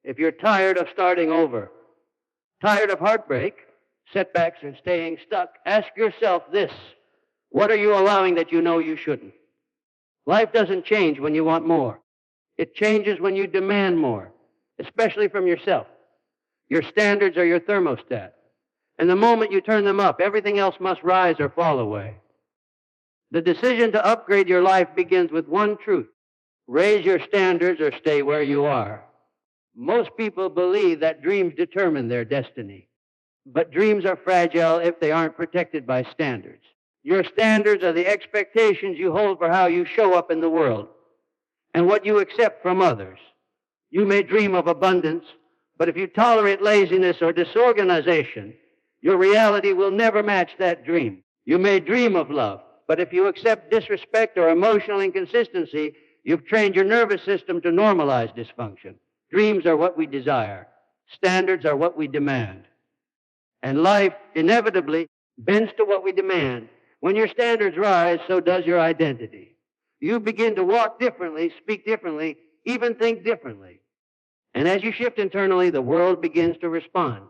If you're tired of starting over, tired of heartbreak, setbacks, and staying stuck, ask yourself this: what are you allowing that you know you shouldn't? Life doesn't change when you want more. It changes when you demand more, especially from yourself. Your standards are your thermostat. And the moment you turn them up, everything else must rise or fall away. The decision to upgrade your life begins with one truth: raise your standards or stay where you are. Most people believe that dreams determine their destiny. But dreams are fragile if they aren't protected by standards. Your standards are the expectations you hold for how you show up in the world and what you accept from others. You may dream of abundance, but if you tolerate laziness or disorganization, your reality will never match that dream. You may dream of love, but if you accept disrespect or emotional inconsistency, you've trained your nervous system to normalize dysfunction. Dreams are what we desire. Standards are what we demand. And life inevitably bends to what we demand. When your standards rise, so does your identity. You begin to walk differently, speak differently, even think differently. And as you shift internally, the world begins to respond.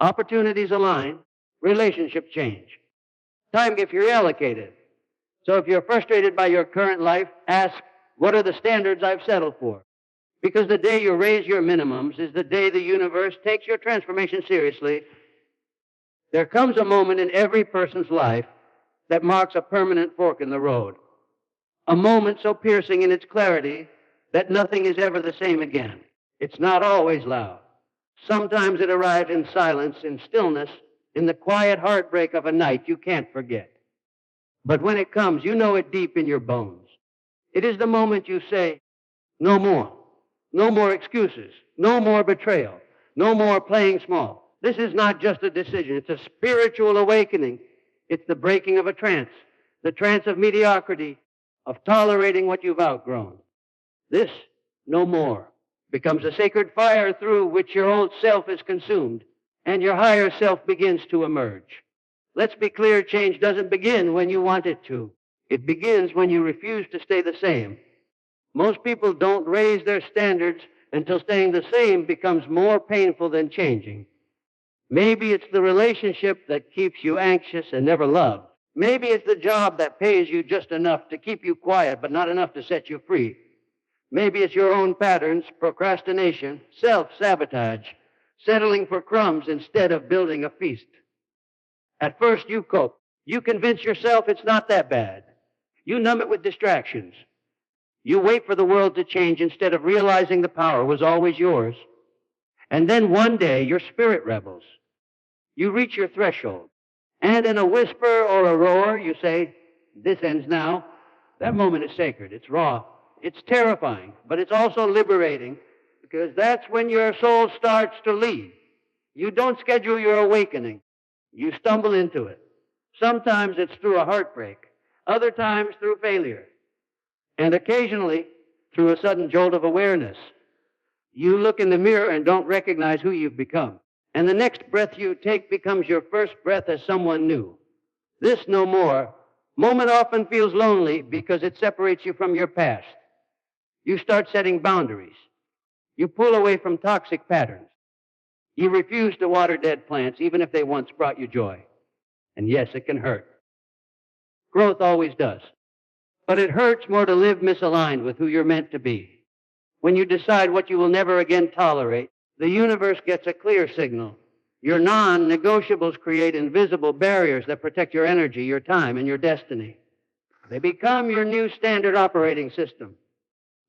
Opportunities align, relationships change. Time gets reallocated. So if you're frustrated by your current life, ask, what are the standards I've settled for? Because the day you raise your minimums is the day the universe takes your transformation seriously. There comes a moment in every person's life that marks a permanent fork in the road. A moment so piercing in its clarity that nothing is ever the same again. It's not always loud. Sometimes it arrives in silence, in stillness, in the quiet heartbreak of a night you can't forget. But when it comes, you know it deep in your bones. It is the moment you say, no more. No more excuses. No more betrayal. No more playing small. This is not just a decision. It's a spiritual awakening. It's the breaking of a trance, the trance of mediocrity, of tolerating what you've outgrown. This, no more, becomes a sacred fire through which your old self is consumed and your higher self begins to emerge. Let's be clear, change doesn't begin when you want it to. It begins when you refuse to stay the same. Most people don't raise their standards until staying the same becomes more painful than changing. Maybe it's the relationship that keeps you anxious and never loved. Maybe it's the job that pays you just enough to keep you quiet but not enough to set you free. Maybe it's your own patterns, procrastination, self-sabotage, settling for crumbs instead of building a feast. At first you cope. You convince yourself it's not that bad. You numb it with distractions. You wait for the world to change instead of realizing the power was always yours. And then one day your spirit rebels. You reach your threshold. And in a whisper or a roar, you say, this ends now. That moment is sacred. It's raw. It's terrifying, but it's also liberating because that's when your soul starts to lead. You don't schedule your awakening. You stumble into it. Sometimes it's through a heartbreak. Other times through failure. And occasionally through a sudden jolt of awareness. You look in the mirror and don't recognize who you've become. And the next breath you take becomes your first breath as someone new. This no more moment often feels lonely because it separates you from your past. You start setting boundaries. You pull away from toxic patterns. You refuse to water dead plants even if they once brought you joy. And yes, it can hurt. Growth always does. But it hurts more to live misaligned with who you're meant to be. When you decide what you will never again tolerate, the universe gets a clear signal. Your non-negotiables create invisible barriers that protect your energy, your time, and your destiny. They become your new standard operating system.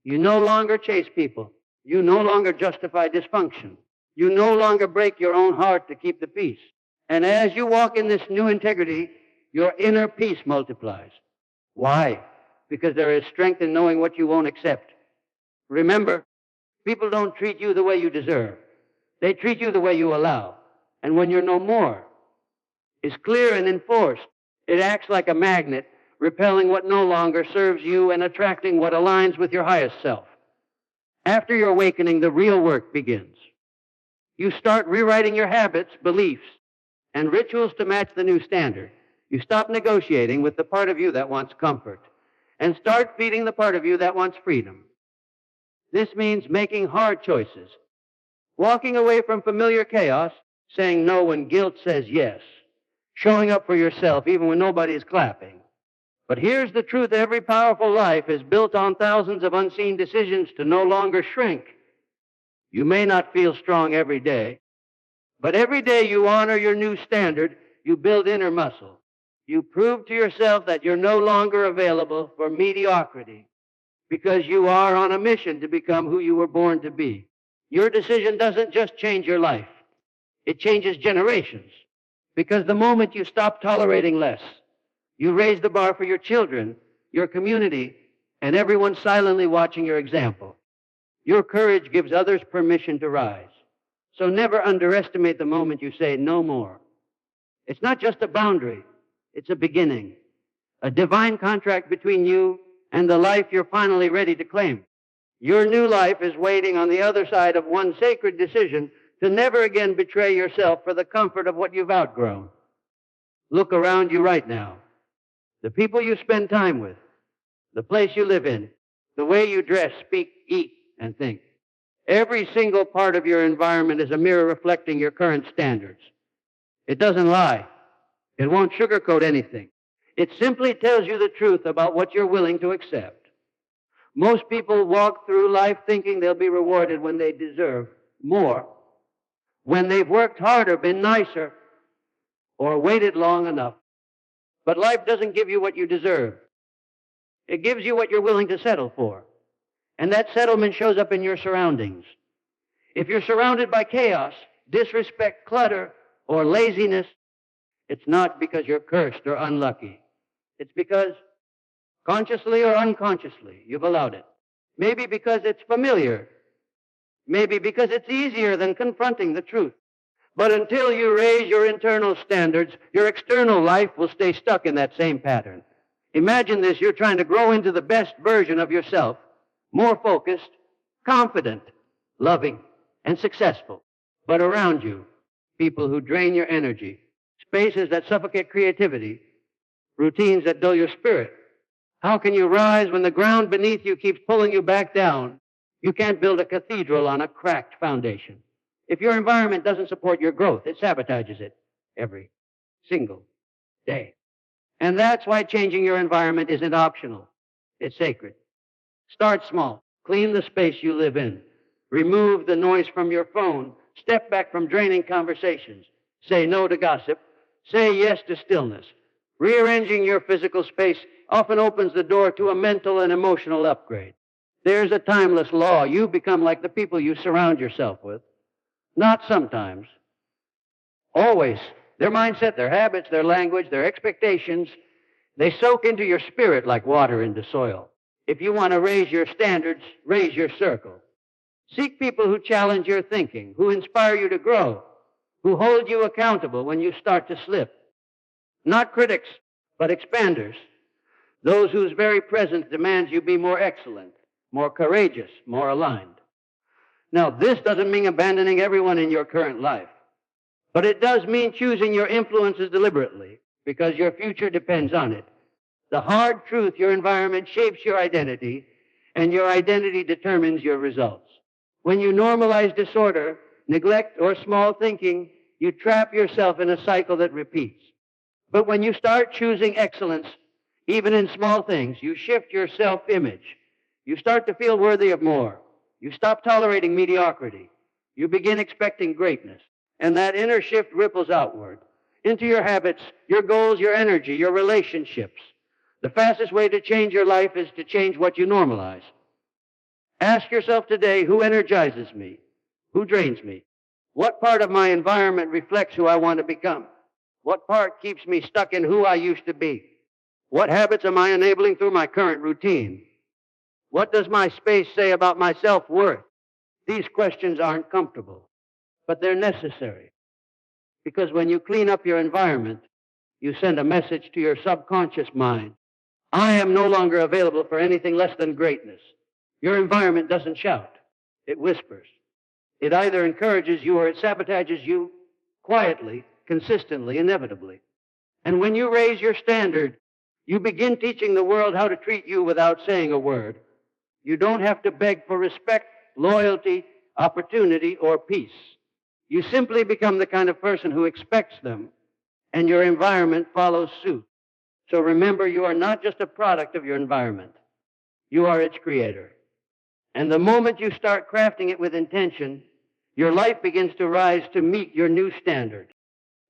You no longer chase people. You no longer justify dysfunction. You no longer break your own heart to keep the peace. And as you walk in this new integrity, your inner peace multiplies. Why? Because there is strength in knowing what you won't accept. Remember, people don't treat you the way you deserve. They treat you the way you allow. And when you're no more, is clear and enforced, it acts like a magnet, repelling what no longer serves you and attracting what aligns with your highest self. After your awakening, the real work begins. You start rewriting your habits, beliefs, and rituals to match the new standard. You stop negotiating with the part of you that wants comfort and start feeding the part of you that wants freedom. This means making hard choices, Walking away from familiar chaos, saying no when guilt says yes, showing up for yourself even when nobody is clapping. But here's the truth: every powerful life is built on thousands of unseen decisions to no longer shrink. You may not feel strong every day, but every day you honor your new standard, you build inner muscle. You prove to yourself that you're no longer available for mediocrity because you are on a mission to become who you were born to be. Your decision doesn't just change your life. It changes generations. Because the moment you stop tolerating less, you raise the bar for your children, your community, and everyone silently watching your example. Your courage gives others permission to rise. So never underestimate the moment you say no more. It's not just a boundary. It's a beginning. A divine contract between you and the life you're finally ready to claim. Your new life is waiting on the other side of one sacred decision to never again betray yourself for the comfort of what you've outgrown. Look around you right now. The people you spend time with, the place you live in, the way you dress, speak, eat, and think. Every single part of your environment is a mirror reflecting your current standards. It doesn't lie. It won't sugarcoat anything. It simply tells you the truth about what you're willing to accept. Most people walk through life thinking they'll be rewarded when they deserve more, when they've worked harder, been nicer, or waited long enough. But life doesn't give you what you deserve. It gives you what you're willing to settle for. And that settlement shows up in your surroundings. If you're surrounded by chaos, disrespect, clutter, or laziness, it's not because you're cursed or unlucky. It's because, consciously or unconsciously, you've allowed it. Maybe because it's familiar. Maybe because it's easier than confronting the truth. But until you raise your internal standards, your external life will stay stuck in that same pattern. Imagine this: you're trying to grow into the best version of yourself, more focused, confident, loving, and successful. But around you, people who drain your energy, spaces that suffocate creativity, routines that dull your spirit. How can you rise when the ground beneath you keeps pulling you back down? You can't build a cathedral on a cracked foundation. If your environment doesn't support your growth, it sabotages it every single day. And that's why changing your environment isn't optional. It's sacred. Start small. Clean the space you live in. Remove the noise from your phone. Step back from draining conversations. Say no to gossip. Say yes to stillness. Rearranging your physical space often opens the door to a mental and emotional upgrade. There's a timeless law. You become like the people you surround yourself with. Not sometimes. Always. Their mindset, their habits, their language, their expectations, they soak into your spirit like water into soil. If you want to raise your standards, raise your circle. Seek people who challenge your thinking, who inspire you to grow, who hold you accountable when you start to slip. Not critics, but expanders. Those whose very presence demands you be more excellent, more courageous, more aligned. Now, this doesn't mean abandoning everyone in your current life, but it does mean choosing your influences deliberately, because your future depends on it. The hard truth: your environment shapes your identity, and your identity determines your results. When you normalize disorder, neglect, or small thinking, you trap yourself in a cycle that repeats. But when you start choosing excellence, even in small things, you shift your self-image. You start to feel worthy of more. You stop tolerating mediocrity. You begin expecting greatness. And that inner shift ripples outward into your habits, your goals, your energy, your relationships. The fastest way to change your life is to change what you normalize. Ask yourself today, who energizes me? Who drains me? What part of my environment reflects who I want to become? What part keeps me stuck in who I used to be? What habits am I enabling through my current routine? What does my space say about my self-worth? These questions aren't comfortable, but they're necessary. Because when you clean up your environment, you send a message to your subconscious mind. I am no longer available for anything less than greatness. Your environment doesn't shout. It whispers. It either encourages you or it sabotages you quietly, consistently, inevitably. And when you raise your standard, you begin teaching the world how to treat you without saying a word. You don't have to beg for respect, loyalty, opportunity, or peace. You simply become the kind of person who expects them, and your environment follows suit. So remember, you are not just a product of your environment. You are its creator. And the moment you start crafting it with intention, your life begins to rise to meet your new standard.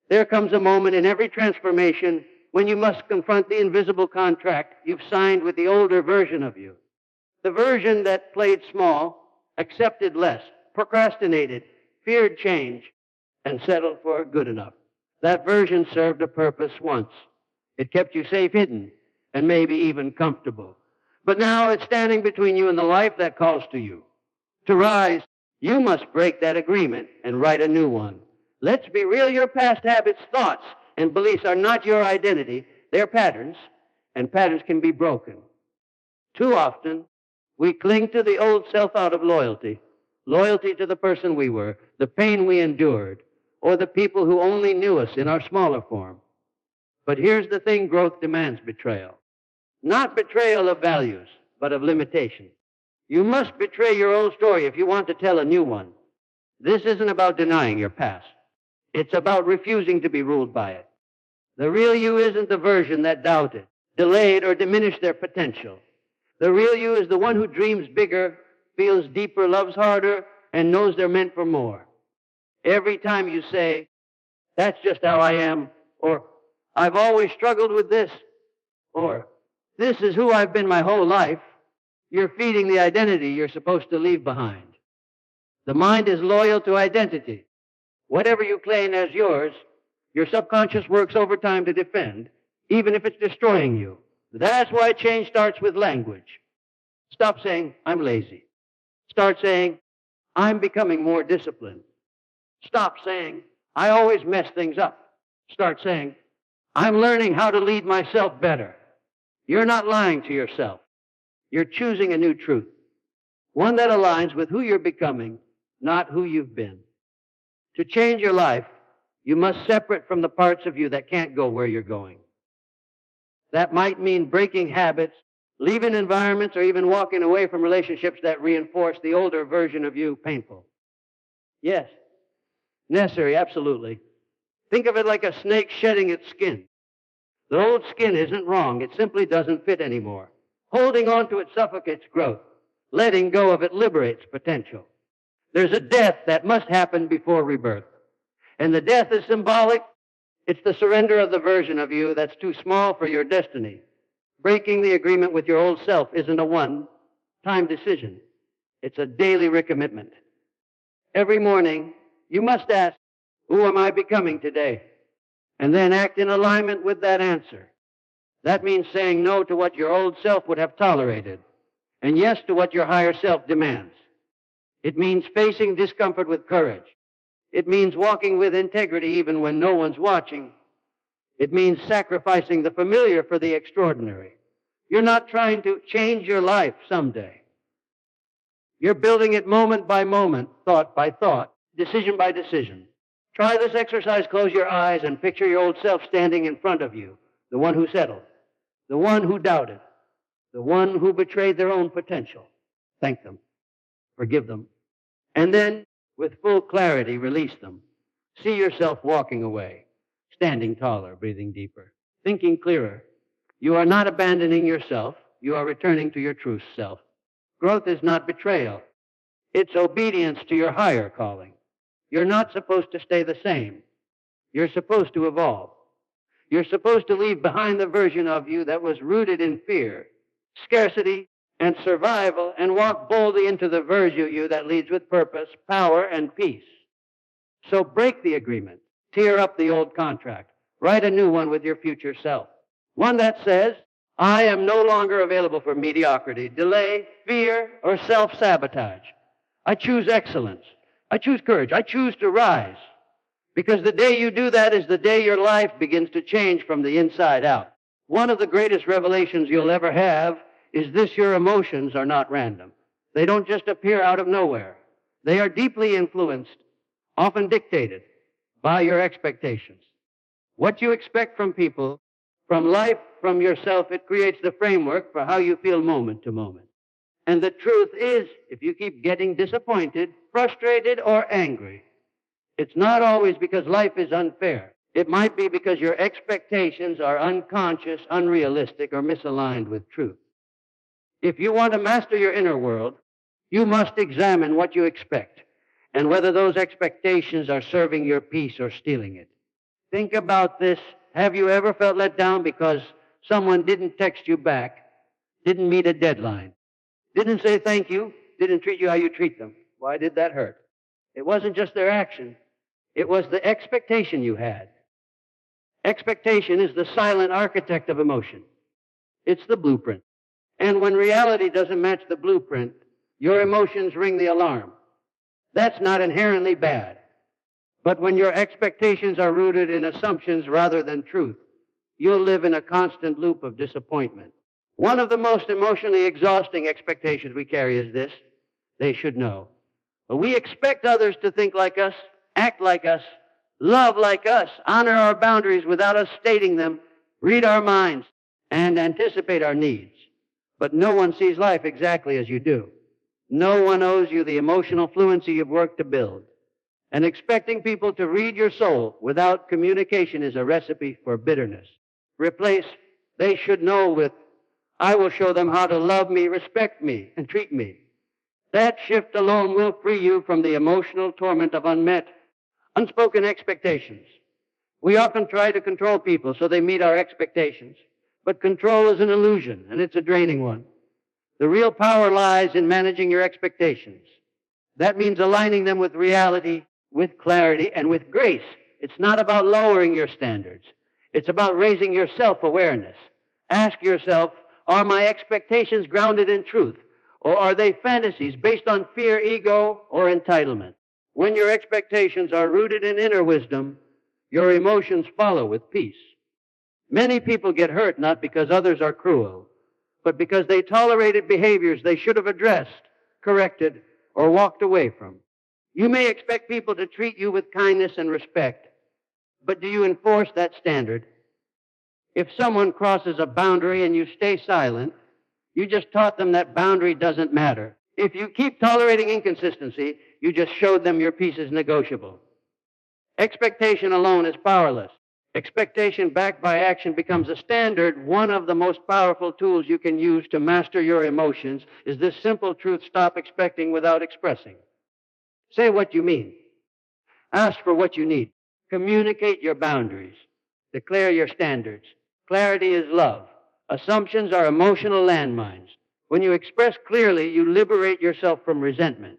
There comes a moment in every transformation when you must confront the invisible contract you've signed with the older version of you. The version that played small, accepted less, procrastinated, feared change, and settled for good enough. That version served a purpose once. It kept you safe hidden and maybe even comfortable. But now it's standing between you and the life that calls to you. To rise, you must break that agreement and write a new one. Let's be real, your past habits, thoughts, and beliefs are not your identity. They're patterns, and patterns can be broken. Too often, we cling to the old self out of loyalty. Loyalty to the person we were, the pain we endured, or the people who only knew us in our smaller form. But here's the thing: growth demands betrayal. Not betrayal of values, but of limitation. You must betray your old story if you want to tell a new one. This isn't about denying your past. It's about refusing to be ruled by it. The real you isn't the version that doubted, delayed, or diminished their potential. The real you is the one who dreams bigger, feels deeper, loves harder, and knows they're meant for more. Every time you say, "That's just how I am," or "I've always struggled with this," or "This is who I've been my whole life," you're feeding the identity you're supposed to leave behind. The mind is loyal to identity. Whatever you claim as yours, your subconscious works overtime to defend, even if it's destroying you. That's why change starts with language. Stop saying, "I'm lazy." Start saying, "I'm becoming more disciplined." Stop saying, "I always mess things up." Start saying, "I'm learning how to lead myself better." You're not lying to yourself. You're choosing a new truth, one that aligns with who you're becoming, not who you've been. To change your life, you must separate from the parts of you that can't go where you're going. That might mean breaking habits, leaving environments, or even walking away from relationships that reinforce the older version of you painful. Yes, necessary, absolutely. Think of it like a snake shedding its skin. The old skin isn't wrong. It simply doesn't fit anymore. Holding on to it suffocates growth. Letting go of it liberates potential. There's a death that must happen before rebirth. And the death is symbolic. It's the surrender of the version of you that's too small for your destiny. Breaking the agreement with your old self isn't a one-time decision. It's a daily recommitment. Every morning, you must ask, "Who am I becoming today?" And then act in alignment with that answer. That means saying no to what your old self would have tolerated, and yes to what your higher self demands. It means facing discomfort with courage. It means walking with integrity even when no one's watching. It means sacrificing the familiar for the extraordinary. You're not trying to change your life someday. You're building it moment by moment, thought by thought, decision by decision. Try this exercise. Close your eyes and picture your old self standing in front of you, the one who settled, the one who doubted, the one who betrayed their own potential. Thank them. Forgive them. And then, with full clarity, release them. See yourself walking away, standing taller, breathing deeper, thinking clearer. You are not abandoning yourself. You are returning to your true self. Growth is not betrayal. It's obedience to your higher calling. You're not supposed to stay the same. You're supposed to evolve. You're supposed to leave behind the version of you that was rooted in fear, scarcity, and survival, and walk boldly into the version of you that leads with purpose, power, and peace. So break the agreement. Tear up the old contract. Write a new one with your future self. One that says, "I am no longer available for mediocrity, delay, fear, or self-sabotage. I choose excellence. I choose courage. I choose to rise." Because the day you do that is the day your life begins to change from the inside out. One of the greatest revelations you'll ever have is this: your emotions are not random. They don't just appear out of nowhere. They are deeply influenced, often dictated by your expectations. What you expect from people, from life, from yourself, it creates the framework for how you feel moment to moment. And the truth is, if you keep getting disappointed, frustrated, or angry, it's not always because life is unfair. It might be because your expectations are unconscious, unrealistic, or misaligned with truth. If you want to master your inner world, you must examine what you expect and whether those expectations are serving your peace or stealing it. Think about this. Have you ever felt let down because someone didn't text you back, didn't meet a deadline, didn't say thank you, didn't treat you how you treat them? Why did that hurt? It wasn't just their action. It was the expectation you had. Expectation is the silent architect of emotion. It's the blueprint. And when reality doesn't match the blueprint, your emotions ring the alarm. That's not inherently bad. But when your expectations are rooted in assumptions rather than truth, you'll live in a constant loop of disappointment. One of the most emotionally exhausting expectations we carry is this: they should know. But we expect others to think like us, act like us, love like us, honor our boundaries without us stating them, read our minds, and anticipate our needs. But no one sees life exactly as you do. No one owes you the emotional fluency you've worked to build. And expecting people to read your soul without communication is a recipe for bitterness. Replace "they should know" with "I will show them how to love me, respect me, and treat me." That shift alone will free you from the emotional torment of unmet, unspoken expectations. We often try to control people so they meet our expectations, but control is an illusion, and it's a draining one. The real power lies in managing your expectations. That means aligning them with reality, with clarity, and with grace. It's not about lowering your standards. It's about raising your self-awareness. Ask yourself, are my expectations grounded in truth, or are they fantasies based on fear, ego, or entitlement? When your expectations are rooted in inner wisdom, your emotions follow with peace. Many people get hurt not because others are cruel, but because they tolerated behaviors they should have addressed, corrected, or walked away from. You may expect people to treat you with kindness and respect, but do you enforce that standard? If someone crosses a boundary and you stay silent, you just taught them that boundary doesn't matter. If you keep tolerating inconsistency, you just showed them your peace is negotiable. Expectation alone is powerless. Expectation backed by action becomes a standard. One of the most powerful tools you can use to master your emotions is this simple truth: stop expecting without expressing. Say what you mean. Ask for what you need. Communicate your boundaries. Declare your standards. Clarity is love. Assumptions are emotional landmines. When you express clearly, you liberate yourself from resentment.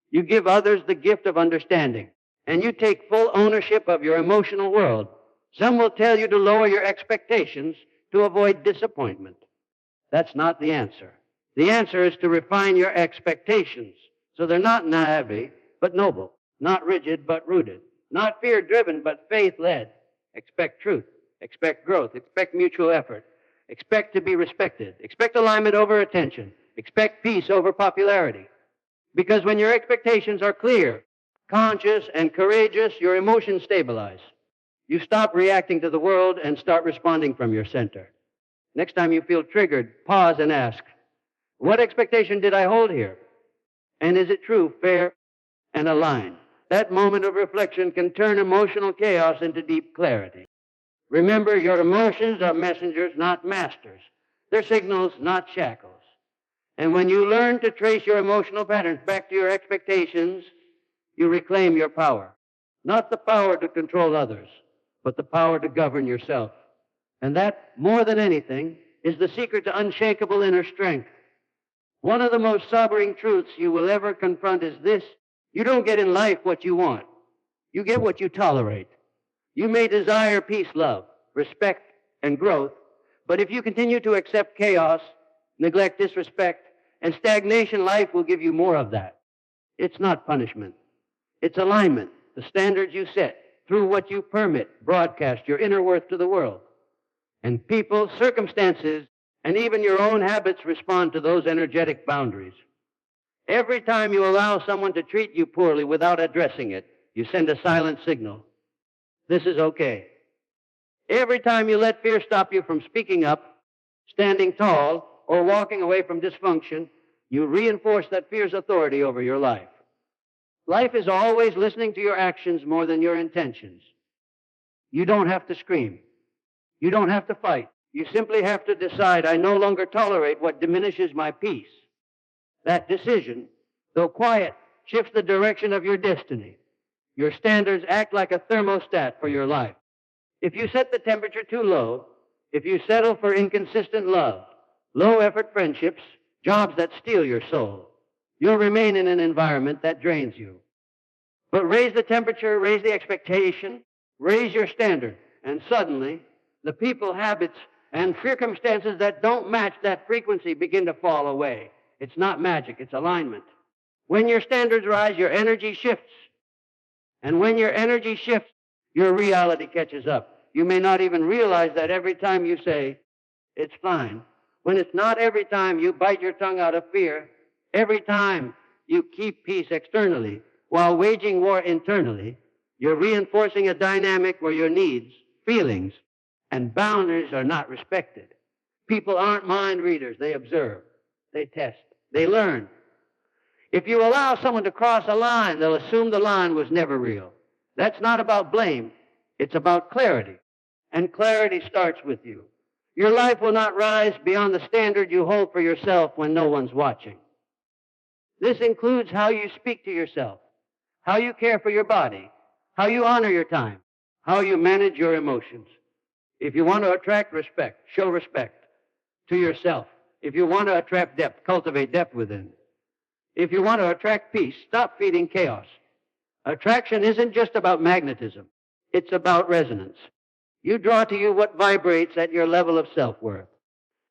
You give others the gift of understanding, and you take full ownership of your emotional world. Some will tell you to lower your expectations to avoid disappointment. That's not the answer. The answer is to refine your expectations so they're not naive, but noble, not rigid, but rooted, not fear-driven, but faith-led. Expect truth. Expect growth. Expect mutual effort. Expect to be respected. Expect alignment over attention. Expect peace over popularity. Because when your expectations are clear, conscious, and courageous, your emotions stabilize. You stop reacting to the world and start responding from your center. Next time you feel triggered, pause and ask, what expectation did I hold here? And is it true, fair, and aligned? That moment of reflection can turn emotional chaos into deep clarity. Remember, your emotions are messengers, not masters. They're signals, not shackles. And when you learn to trace your emotional patterns back to your expectations, you reclaim your power. Not the power to control others, but the power to govern yourself. And that, more than anything, is the secret to unshakable inner strength. One of the most sobering truths you will ever confront is this: you don't get in life what you want. You get what you tolerate. You may desire peace, love, respect, and growth, but if you continue to accept chaos, neglect, disrespect, and stagnation, life will give you more of that. It's not punishment. It's alignment, the standards you set through what you permit, broadcast your inner worth to the world. And people, circumstances, and even your own habits respond to those energetic boundaries. Every time you allow someone to treat you poorly without addressing it, you send a silent signal. This is okay. Every time you let fear stop you from speaking up, standing tall, or walking away from dysfunction, You reinforce that fear's authority over your life. Life is always listening to your actions more than your intentions. You don't have to scream. You don't have to fight. You simply have to decide, I no longer tolerate what diminishes my peace. That decision, though quiet, shifts the direction of your destiny. Your standards act like a thermostat for your life. If you set the temperature too low, if you settle for inconsistent love, low-effort friendships, jobs that steal your soul, you'll remain in an environment that drains you. But raise the temperature, raise the expectation, raise your standard, and suddenly the people, habits, and circumstances that don't match that frequency begin to fall away. It's not magic, it's alignment. When your standards rise, your energy shifts. And when your energy shifts, your reality catches up. You may not even realize that every time you say, it's fine, when it's not every time you bite your tongue out of fear, every time you keep peace externally while waging war internally, you're reinforcing a dynamic where your needs, feelings, and boundaries are not respected. People aren't mind readers. They observe. They test. They learn. If you allow someone to cross a line, they'll assume the line was never real. That's not about blame. It's about clarity. And clarity starts with you. Your life will not rise beyond the standard you hold for yourself when no one's watching. This includes how you speak to yourself, how you care for your body, how you honor your time, how you manage your emotions. If you want to attract respect, show respect to yourself. If you want to attract depth, cultivate depth within. If you want to attract peace, stop feeding chaos. Attraction isn't just about magnetism. It's about resonance. You draw to you what vibrates at your level of self-worth.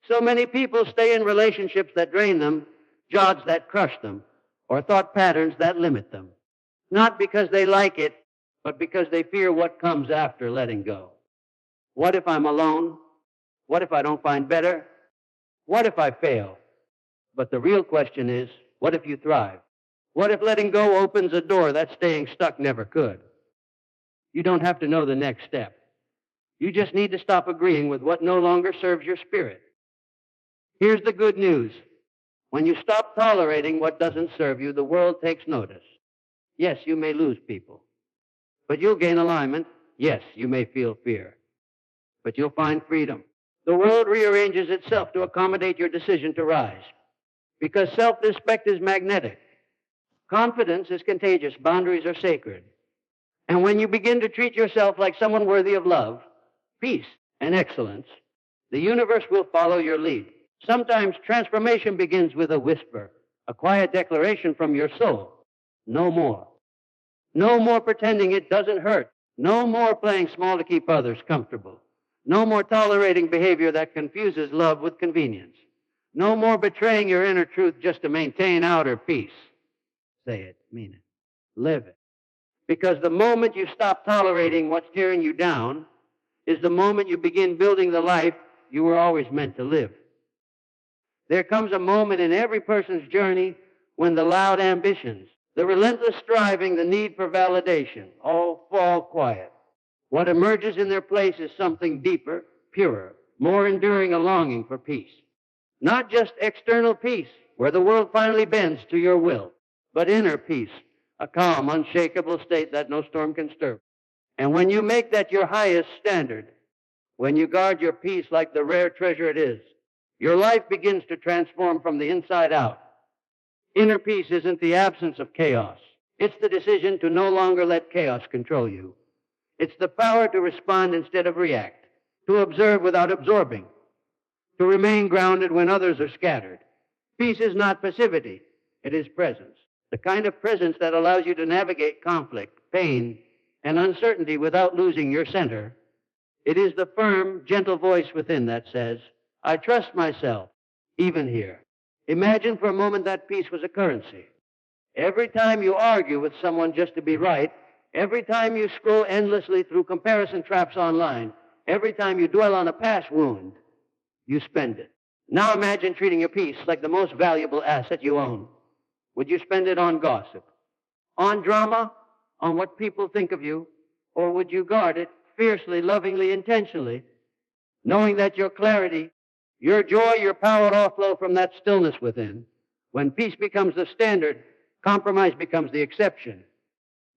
So many people stay in relationships that drain them, jobs that crush them, or thought patterns that limit them. Not because they like it, but because they fear what comes after letting go. What if I'm alone? What if I don't find better? What if I fail? But the real question is, what if you thrive? What if letting go opens a door that staying stuck never could? You don't have to know the next step. You just need to stop agreeing with what no longer serves your spirit. Here's the good news. When you stop tolerating what doesn't serve you, the world takes notice. Yes, you may lose people, but you'll gain alignment. Yes, you may feel fear, but you'll find freedom. The world rearranges itself to accommodate your decision to rise, because self-respect is magnetic. Confidence is contagious. Boundaries are sacred. And when you begin to treat yourself like someone worthy of love, peace, and excellence, the universe will follow your lead. Sometimes transformation begins with a whisper, a quiet declaration from your soul. No more. No more pretending it doesn't hurt. No more playing small to keep others comfortable. No more tolerating behavior that confuses love with convenience. No more betraying your inner truth just to maintain outer peace. Say it, mean it, live it. Because the moment you stop tolerating what's tearing you down is the moment you begin building the life you were always meant to live. There comes a moment in every person's journey when the loud ambitions, the relentless striving, the need for validation, all fall quiet. What emerges in their place is something deeper, purer, more enduring, a longing for peace. Not just external peace, where the world finally bends to your will, but inner peace, a calm, unshakable state that no storm can stir. And when you make that your highest standard, when you guard your peace like the rare treasure it is, your life begins to transform from the inside out. Inner peace isn't the absence of chaos. It's the decision to no longer let chaos control you. It's the power to respond instead of react, to observe without absorbing, to remain grounded when others are scattered. Peace is not passivity. It is presence. The kind of presence that allows you to navigate conflict, pain, and uncertainty without losing your center. It is the firm, gentle voice within that says, I trust myself, even here. Imagine for a moment that peace was a currency. Every time you argue with someone just to be right, every time you scroll endlessly through comparison traps online, every time you dwell on a past wound, you spend it. Now imagine treating your peace like the most valuable asset you own. Would you spend it on gossip, on drama, on what people think of you, or would you guard it fiercely, lovingly, intentionally, knowing that your clarity, your joy, your power all flow from that stillness within, When peace becomes the standard, compromise becomes the exception.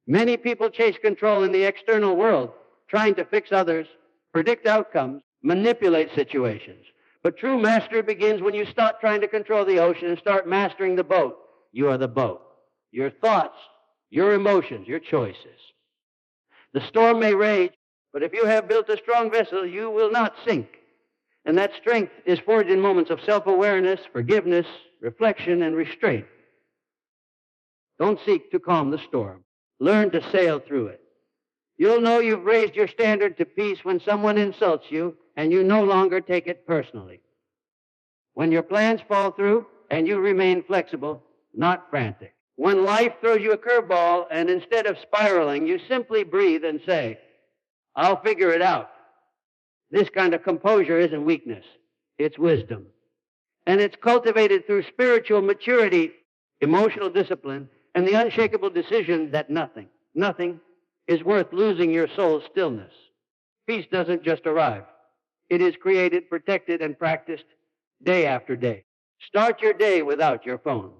Many people chase control in the external world, trying to fix others, predict outcomes, manipulate situations. But true mastery begins when you stop trying to control the ocean and start mastering the boat. You are the boat. Your thoughts, your emotions, your choices. The storm may rage, but if you have built a strong vessel, you will not sink. And that strength is forged in moments of self-awareness, forgiveness, reflection, and restraint. Don't seek to calm the storm. Learn to sail through it. You'll know you've raised your standard to peace when someone insults you and you no longer take it personally. When your plans fall through and you remain flexible, not frantic. When life throws you a curveball and instead of spiraling, you simply breathe and say, I'll figure it out. This kind of composure isn't weakness. It's wisdom. And it's cultivated through spiritual maturity, emotional discipline, and the unshakable decision that nothing is worth losing your soul's stillness. Peace doesn't just arrive. It is created, protected, and practiced day after day. Start your day without your phone.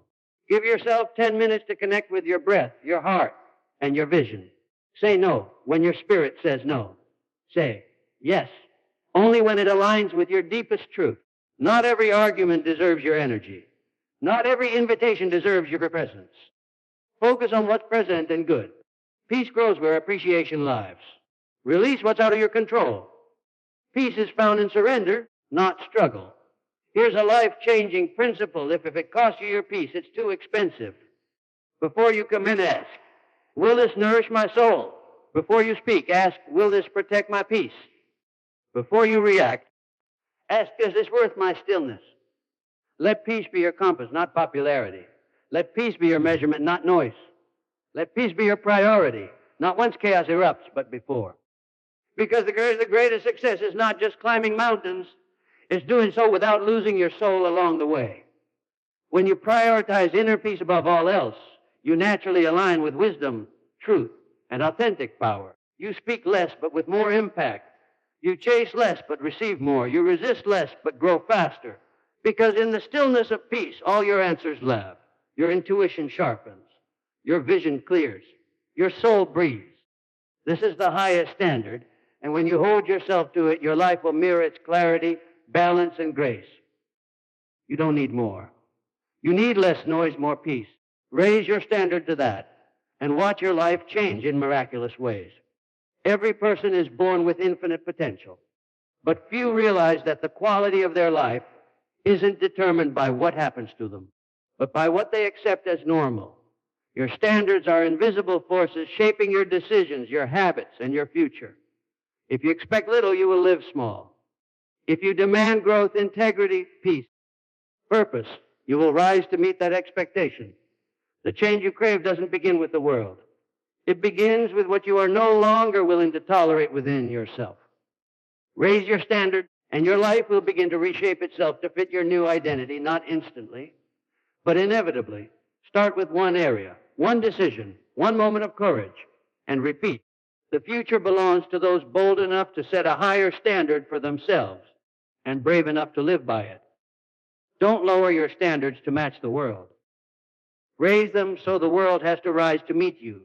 Give yourself 10 minutes to connect with your breath, your heart, and your vision. Say no when your spirit says no. Say yes only when it aligns with your deepest truth. Not every argument deserves your energy. Not every invitation deserves your presence. Focus on what's present and good. Peace grows where appreciation lives. Release what's out of your control. Peace is found in surrender, not struggle. Here's a life-changing principle. If it costs you your peace, it's too expensive. Before you come in, ask, will this nourish my soul? Before you speak, ask, will this protect my peace? Before you react, ask, is this worth my stillness? Let peace be your compass, not popularity. Let peace be your measurement, not noise. Let peace be your priority, not once chaos erupts, but before. Because the greatest success is not just climbing mountains, it's doing so without losing your soul along the way. When you prioritize inner peace above all else, you naturally align with wisdom, truth, and authentic power. You speak less, but with more impact. You chase less, but receive more. You resist less, but grow faster. Because in the stillness of peace, all your answers laugh. Your intuition sharpens. Your vision clears. Your soul breathes. This is the highest standard, and when you hold yourself to it, your life will mirror its clarity, balance, and grace. You don't need more. You need less noise, more peace. Raise your standard to that, and watch your life change in miraculous ways. Every person is born with infinite potential, but few realize that the quality of their life isn't determined by what happens to them, but by what they accept as normal. Your standards are invisible forces shaping your decisions, your habits, and your future. If you expect little, you will live small. If you demand growth, integrity, peace, purpose, you will rise to meet that expectation. The change you crave doesn't begin with the world. It begins with what you are no longer willing to tolerate within yourself. Raise your standard, and your life will begin to reshape itself to fit your new identity, not instantly, but inevitably. Start with one area, one decision, one moment of courage, and repeat. The future belongs to those bold enough to set a higher standard for themselves and brave enough to live by it. Don't lower your standards to match the world. Raise them so the world has to rise to meet you.